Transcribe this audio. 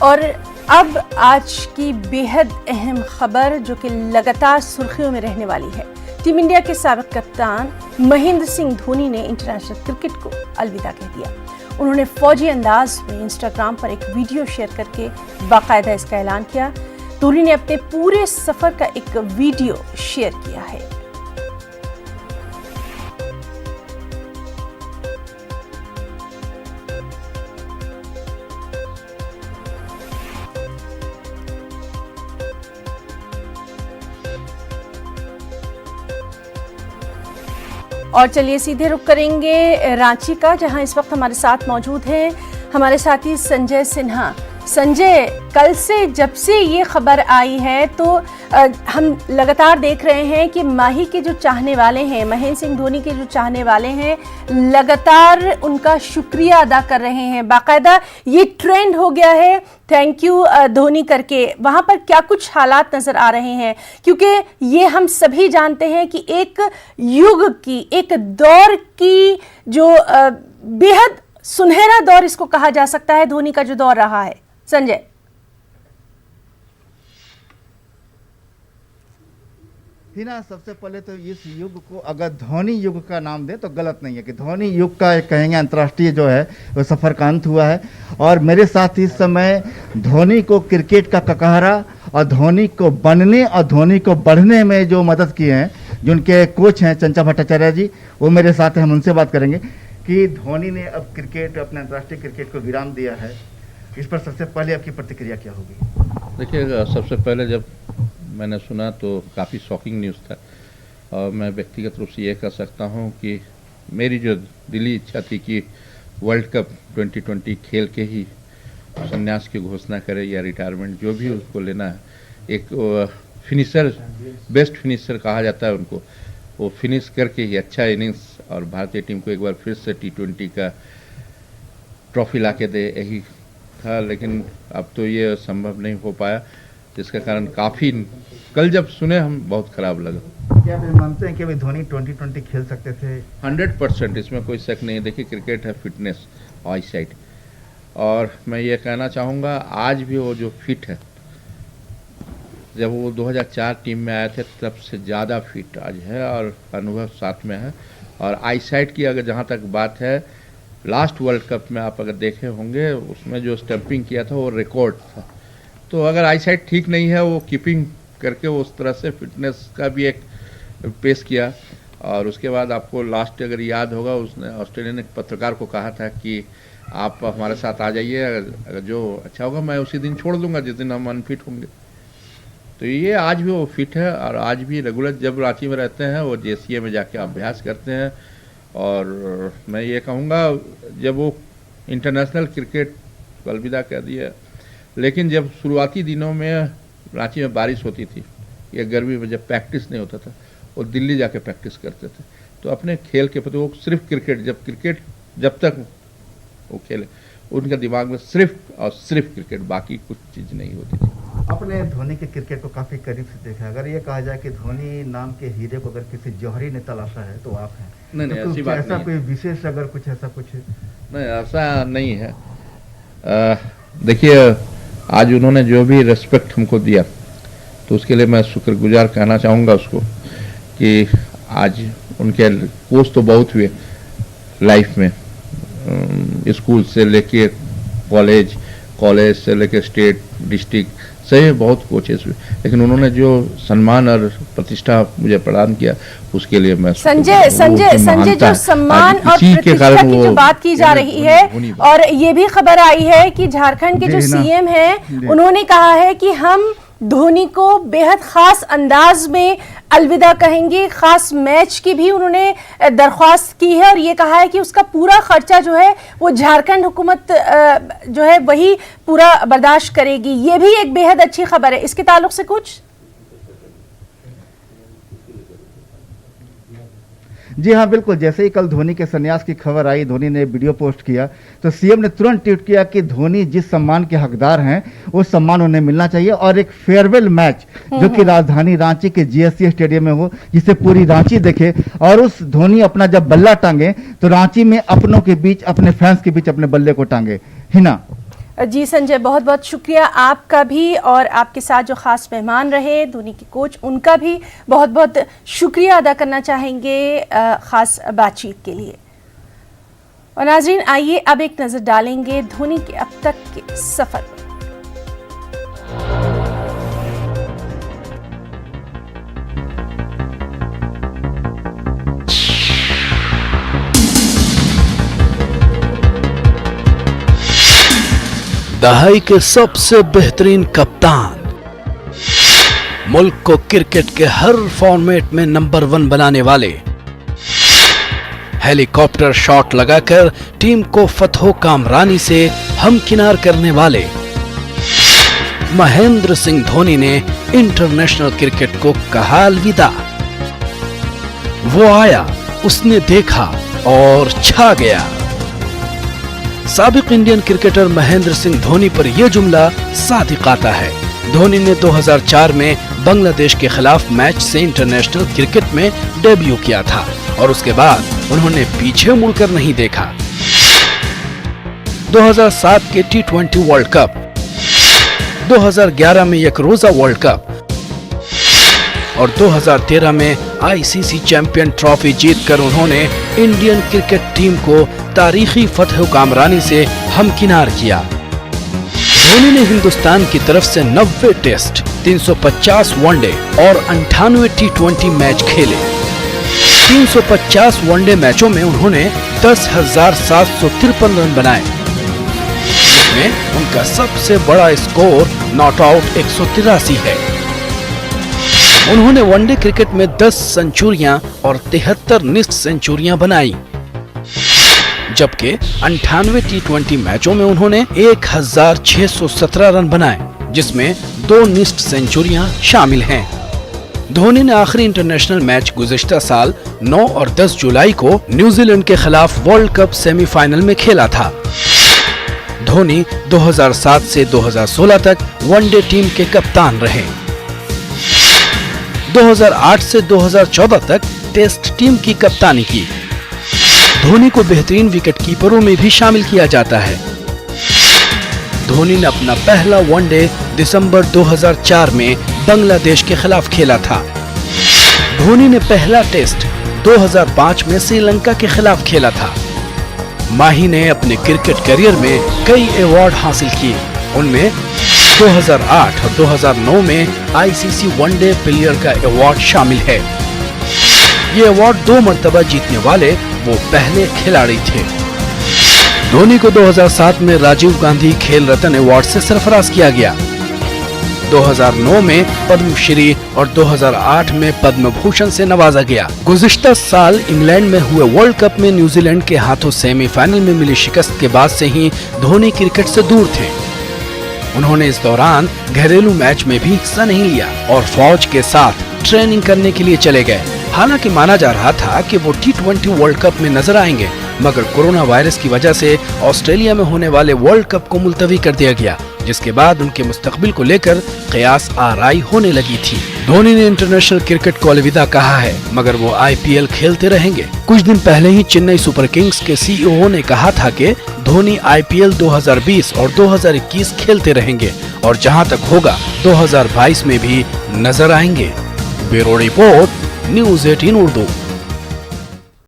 और अब आज की बेहद अहम खबर जो कि लगातार सुर्खियों में रहने वाली है। टीम इंडिया के साबिक कप्तान महेंद्र सिंह धोनी ने इंटरनेशनल क्रिकेट को अलविदा कह दिया। उन्होंने फौजी अंदाज में इंस्टाग्राम पर एक वीडियो शेयर करके बाकायदा इसका ऐलान किया। धोनी ने अपने पूरे सफर का एक वीडियो शेयर किया है। और चलिए सीधे रुक करेंगे रांची का, जहां इस वक्त हमारे साथ मौजूद हैं हमारे साथी संजय सिन्हा। संजय, कल से जब से ये खबर आई है तो हम लगातार देख रहे हैं कि माही के जो चाहने वाले हैं, महेंद्र सिंह धोनी के जो चाहने वाले हैं, लगातार उनका शुक्रिया अदा कर रहे हैं। बाकायदा ये ट्रेंड हो गया है थैंक यू धोनी करके। वहां पर क्या कुछ हालात नजर आ रहे हैं? क्योंकि ये हम सभी जानते हैं कि एक युग की, एक दौर की जो बेहद सुनहरा दौर इसको कहा जा सकता है, धोनी का जो दौर रहा है। संजय, हिना, सबसे पहले तो इस युग को अगर धोनी युग का नाम दे तो गलत नहीं है कि धोनी युग का कहेंगे अंतर्राष्ट्रीय जो है वो सफर का अंत हुआ है। और मेरे साथ इस समय धोनी को क्रिकेट का ककहरा और धोनी को बनने और धोनी को बढ़ने में जो मदद किए हैं, जो उनके कोच हैं चंचा भट्टाचार्य जी, वो मेरे साथ हैं। हम उनसे बात करेंगे कि धोनी ने अब क्रिकेट, अपने अंतर्राष्ट्रीय क्रिकेट को विराम दिया है। इस पर सबसे पहले आपकी प्रतिक्रिया क्या होगी? देखिए, सबसे पहले जब मैंने सुना तो काफ़ी शॉकिंग न्यूज़ था और मैं व्यक्तिगत रूप से ये कह सकता हूँ कि मेरी जो दिली इच्छा थी कि वर्ल्ड कप 2020 खेल के ही संन्यास की घोषणा करे या रिटायरमेंट, जो भी उसको लेना है। एक फिनिशर, बेस्ट फिनिशर कहा जाता है उनको, वो फिनिश करके ही अच्छा इनिंग्स और भारतीय टीम को एक बार फिर से T20 का ट्रॉफी ला के दे, यही था। लेकिन अब तो ये संभव नहीं हो पाया, जिसका कारण काफ़ी, कल जब सुने हम बहुत ख़राब लगा। क्या आप मानते हैं कि धोनी 2020 खेल सकते थे? 100%, इसमें कोई शक नहीं है। देखिए, क्रिकेट है फिटनेस, आई साइट, और मैं ये कहना चाहूँगा आज भी वो जो फिट है, जब वो 2004 टीम में आए थे तब से ज़्यादा फिट आज है और अनुभव साथ में है। और आई साइट की अगर जहाँ तक बात है, लास्ट वर्ल्ड कप में आप अगर देखे होंगे उसमें जो स्टंपिंग किया था वो रिकॉर्ड था। तो अगर आई साइट ठीक नहीं है, वो कीपिंग करके उस तरह से फिटनेस का भी एक पेश किया। और उसके बाद आपको लास्ट अगर याद होगा, उसने ऑस्ट्रेलियन एक पत्रकार को कहा था कि आप हमारे साथ आ जाइए, अगर जो अच्छा होगा मैं उसी दिन छोड़ दूंगा जिस दिन हम अनफिट होंगे। तो ये आज भी वो फिट है और आज भी रेगुलर जब रांची में रहते हैं वो JCA में जाके अभ्यास करते हैं। और मैं ये कहूँगा, जब वो इंटरनेशनल क्रिकेट को अलविदा कर दिया, लेकिन जब शुरुआती दिनों में रांची में बारिश होती थी या गर्मी में जब प्रैक्टिस नहीं होता था, वो दिल्ली जाके प्रैक्टिस करते थे। तो अपने खेल के प्रति वो सिर्फ क्रिकेट जब तक वो खेले, उनके दिमाग में सिर्फ और सिर्फ क्रिकेट, बाकी कुछ चीज़ नहीं होती थी। अपने धोनी के क्रिकेट को काफ़ी करीब से देखा। अगर ये कहा जाए कि धोनी नाम के हीरे को अगर किसी जौहरी ने तलाशा है तो आप हैं। नहीं, तो ऐसी बात ऐसा नहीं कोई विशेष, अगर कुछ ऐसा कुछ नहीं, ऐसा नहीं है। देखिए, आज उन्होंने जो भी रिस्पेक्ट हमको दिया तो उसके लिए मैं शुक्रगुजार कहना चाहूँगा उसको, कि आज उनके कोच तो बहुत हुए लाइफ में, स्कूल से लेके कॉलेज से लेके स्टेट, डिस्ट्रिक्ट से बहुत कोचेस हुए, लेकिन उन्होंने जो सम्मान और प्रतिष्ठा मुझे प्रदान किया उसके लिए मैं संजय जो सम्मान और प्रतिष्ठा की जो बात की जा रही है, और ये भी खबर आई है कि झारखंड के जो CM हैं उन्होंने कहा है कि हम धोनी को बेहद खास अंदाज में अलविदा कहेंगे। खास मैच की भी उन्होंने दरख्वास्त की है और ये कहा है कि उसका पूरा खर्चा जो है वो झारखंड हुकूमत जो है वही पूरा बर्दाश्त करेगी। ये भी एक बेहद अच्छी खबर है। इसके ताल्लुक से कुछ? जी हाँ, बिल्कुल। जैसे ही कल धोनी के संन्यास की खबर आई, धोनी ने वीडियो पोस्ट किया तो CM ने तुरंत ट्वीट किया कि धोनी जिस सम्मान के हकदार हैं वो सम्मान उन्हें मिलना चाहिए और एक फेयरवेल मैच जो कि राजधानी रांची के GSC स्टेडियम में हो, जिसे पूरी रांची देखे और उस धोनी अपना जब बल्ला टांगे तो रांची में अपनों के बीच, अपने फैंस के बीच अपने बल्ले को टांगे। हिना, जी संजय, बहुत बहुत शुक्रिया आपका भी, और आपके साथ जो ख़ास मेहमान रहे धोनी के कोच, उनका भी बहुत बहुत शुक्रिया अदा करना चाहेंगे ख़ास बातचीत के लिए। और नाज़रीन, आइए अब एक नज़र डालेंगे धोनी के अब तक के सफ़र पर। दहाई के सबसे बेहतरीन कप्तान, मुल्क को क्रिकेट के हर फॉर्मेट में नंबर 1 बनाने वाले, हेलीकॉप्टर शॉट लगाकर टीम को फतहो कामरानी से हमकिनार करने वाले महेंद्र सिंह धोनी ने इंटरनेशनल क्रिकेट को कहा अलविदा। वो आया, उसने देखा और छा गया। साबिक इंडियन क्रिकेटर महेंद्र सिंह धोनी पर यह जुमला सादिक आता है। धोनी ने 2004 में बांग्लादेश के खिलाफ मैच से इंटरनेशनल क्रिकेट में डेब्यू किया था और उसके बाद उन्होंने पीछे मुड़कर नहीं देखा। 2007 के T20 वर्ल्ड कप, 2011 में एक रोजा वर्ल्ड कप और 2013 में ICC चैंपियन ट्रॉफी जीतकर उन्होंने इंडियन क्रिकेट टीम को तारीखी फतह कामरानी से हमकिनार किया। धोनी ने हिंदुस्तान की तरफ से 90 टेस्ट, 350 वनडे और 98 T20 मैच खेले। 350 वनडे मैचों में उन्होंने 10,753 रन बनाए, जिसमें उनका सबसे बड़ा स्कोर नॉट आउट 183 है। उन्होंने वनडे क्रिकेट में 10 सेंचुरियां और 73 निस्ट सेंचुरियां बनाई, जबकि 98 T20 मैचों में उन्होंने 1,617 रन बनाए, जिसमें 2 निस्ट सेंचुरियां शामिल हैं। धोनी ने आखिरी इंटरनेशनल मैच गुज़िश्ता साल 9 और 10 जुलाई को न्यूजीलैंड के खिलाफ वर्ल्ड कप सेमीफाइनल में खेला था। धोनी 2007 से 2016 तक वनडे टीम के कप्तान रहे। 2008 से 2014 तक टेस्ट टीम की कप्तानी की। धोनी को बेहतरीन विकेट कीपरों में भी शामिल किया जाता है। धोनी ने अपना पहला वनडे दिसंबर 2004 में बांग्लादेश के खिलाफ खेला था। धोनी ने पहला टेस्ट 2005 में श्रीलंका के खिलाफ खेला था। माही ने अपने क्रिकेट करियर में कई अवार्ड हासिल किए, उनमें 2008 और 2009 में ICC वनडे प्लेयर का अवार्ड शामिल है। ये अवार्ड 2 मर्तबा जीतने वाले वो पहले खिलाड़ी थे। धोनी को 2007 में राजीव गांधी खेल रत्न अवार्ड से सरफराज किया गया। 2009 में पद्मश्री और 2008 में पद्म भूषण से नवाजा गया। गुज़िश्ता साल इंग्लैंड में हुए वर्ल्ड कप में न्यूजीलैंड के हाथों सेमीफाइनल में मिली शिकस्त के बाद से ही धोनी क्रिकेट से दूर थे। उन्होंने इस दौरान घरेलू मैच में भी हिस्सा नहीं लिया और फौज के साथ ट्रेनिंग करने के लिए चले गए। हालांकि माना जा रहा था कि वो T20 वर्ल्ड कप में नजर आएंगे, मगर कोरोना वायरस की वजह से ऑस्ट्रेलिया में होने वाले वर्ल्ड कप को मुलतवी कर दिया गया, जिसके बाद उनके मुस्तकबिल को लेकर कयास आराई होने लगी थी। धोनी ने इंटरनेशनल क्रिकेट को अलविदा कहा है, मगर वो IPL खेलते रहेंगे। कुछ दिन पहले ही चेन्नई सुपर किंग्स के CEO ने कहा था कि धोनी IPL 2020 और 2021 खेलते रहेंगे और जहां तक होगा 2022 में भी नजर आएंगे। Bureau report, news 18 Urdu.